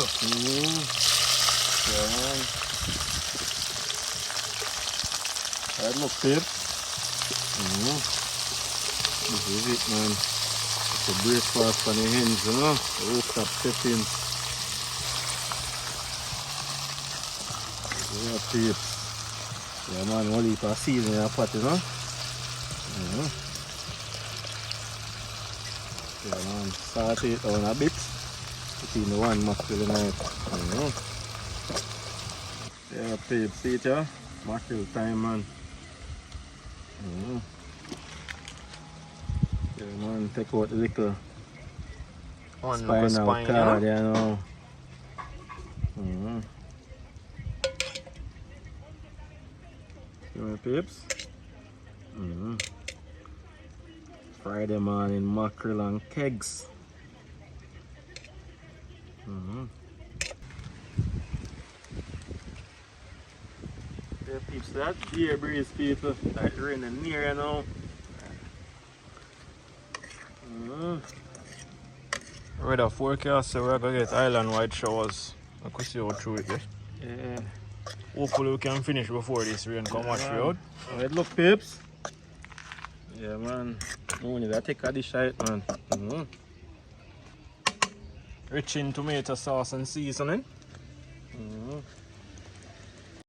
Yeah. That look peeps. This is it, man. It's a breakfast for the hens, you know. Rooftop settings. Yeah, peeps. Yeah, man, only for season in a pot, you know. Yeah, man, salt it down a bit. Put in the one mackerel in it. Yeah, peeps, see it, yeah? Mackerel time, man. Yeah, man, take out the little spinal spine, cord, you you know. See my peeps? Friday morning mackerel and kegs. Yeah, peeps, that beer breeze, people. Like raining near, you know. Weather forecast, so we're gonna get island-wide showers. I could see how through it there. Yeah. Hopefully we can finish before this rain come watch me out. Alright, look, peeps. Yeah, man. No need to take a dish out, man. Rich in tomato sauce and seasoning.